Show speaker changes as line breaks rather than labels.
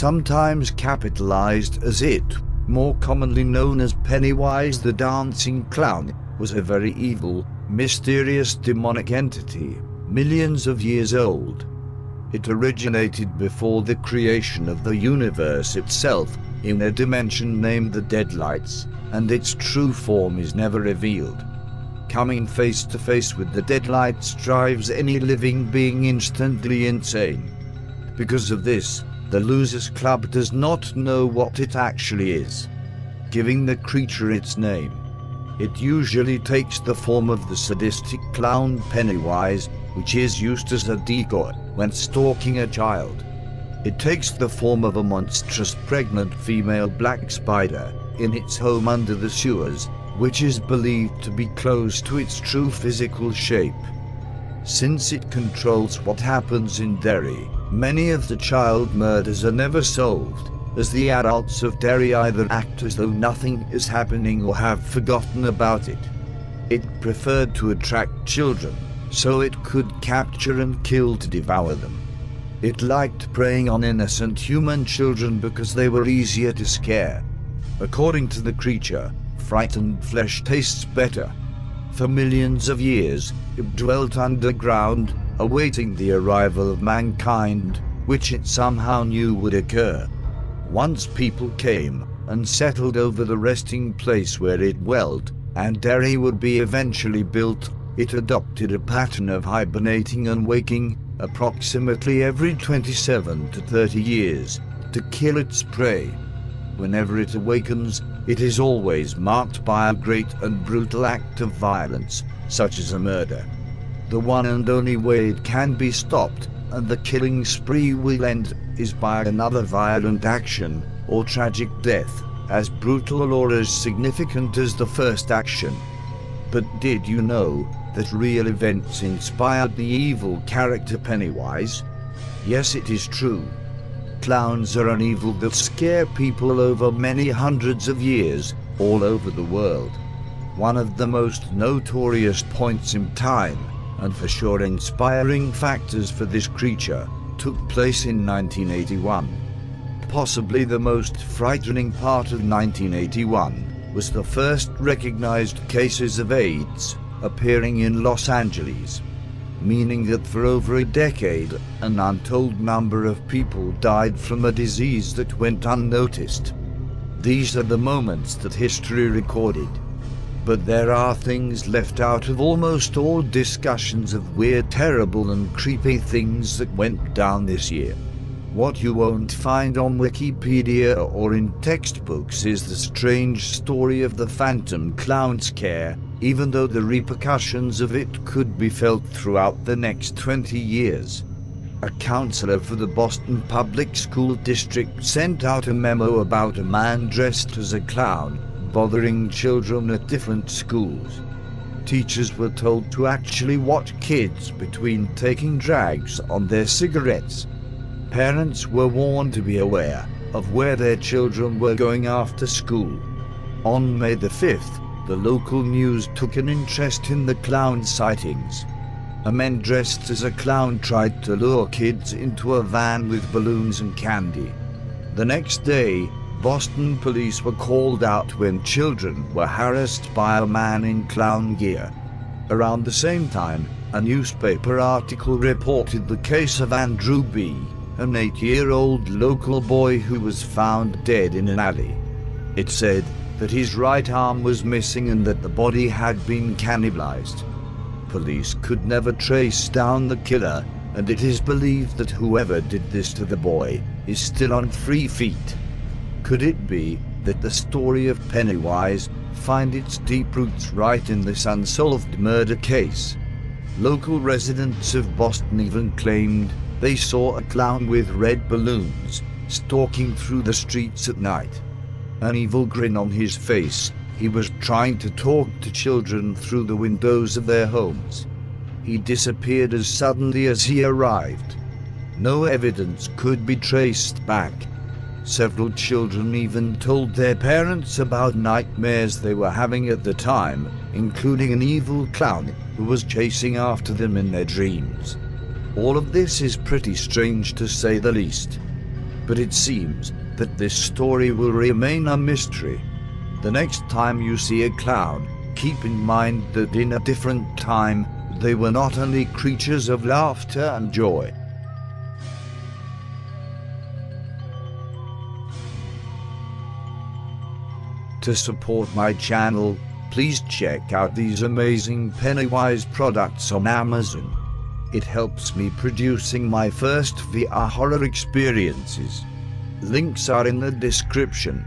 sometimes capitalized as It, more commonly known as Pennywise the Dancing Clown, was a very evil, mysterious demonic entity, millions of years old. It originated before the creation of the universe itself, in a dimension named the Deadlights, and its true form is never revealed. Coming face to face with the Deadlights drives any living being instantly insane. Because of this, the Losers Club does not know what it actually is, giving the creature its name. It usually takes the form of the sadistic clown Pennywise, which is used as a decoy when stalking a child. It takes the form of a monstrous pregnant female black spider in its home under the sewers, which is believed to be close to its true physical shape. Since it controls what happens in Derry, many of the child murders are never solved, as the adults of Derry either act as though nothing is happening or have forgotten about it. It preferred to attract children, so it could capture and kill to devour them. It liked preying on innocent human children because they were easier to scare. According to the creature, frightened flesh tastes better. For millions of years, it dwelt underground, awaiting the arrival of mankind, which it somehow knew would occur. Once people came and settled over the resting place where it dwelt, and Derry would be eventually built, it adopted a pattern of hibernating and waking, approximately every 27 to 30 years, to kill its prey. Whenever it awakens, it is always marked by a great and brutal act of violence, such as a murder. The one and only way it can be stopped, and the killing spree will end, is by another violent action, or tragic death, as brutal or as significant as the first action. But did you know that real events inspired the evil character Pennywise? Yes, it is true. Clowns are an evil that scare people over many hundreds of years, all over the world. One of the most notorious points in time, and for sure inspiring factors for this creature, took place in 1981. Possibly the most frightening part of 1981 was the first recognized cases of AIDS appearing in Los Angeles, meaning that for over a decade, an untold number of people died from a disease that went unnoticed. These are the moments that history recorded. But there are things left out of almost all discussions of weird, terrible and creepy things that went down this year. What you won't find on Wikipedia or in textbooks is the strange story of the Phantom Clown Scare, even though the repercussions of it could be felt throughout the next 20 years. A counselor for the Boston Public School District sent out a memo about a man dressed as a clown bothering children at different schools. Teachers were told to actually watch kids between taking drags on their cigarettes. Parents were warned to be aware of where their children were going after school. On May the 5th, the local news took an interest in the clown sightings. A man dressed as a clown tried to lure kids into a van with balloons and candy. The next day, Boston police were called out when children were harassed by a man in clown gear. Around the same time, a newspaper article reported the case of Andrew B., an 8-year-old local boy who was found dead in an alley. It said that his right arm was missing and that the body had been cannibalized. Police could never trace down the killer, and it is believed that whoever did this to the boy is still on 3 feet. Could it be that the story of Pennywise finds its deep roots right in this unsolved murder case? Local residents of Boston even claimed they saw a clown with red balloons stalking through the streets at night. An evil grin on his face, he was trying to talk to children through the windows of their homes. He disappeared as suddenly as he arrived. No evidence could be traced back. Several children even told their parents about nightmares they were having at the time, including an evil clown who was chasing after them in their dreams. All of this is pretty strange to say the least. but it seems that this story will remain a mystery. The next time you see a clown, keep in mind that in a different time, they were not only creatures of laughter and joy. To support my channel, please check out these amazing Pennywise products on Amazon. It helps me producing my first VR horror experiences. Links are in the description.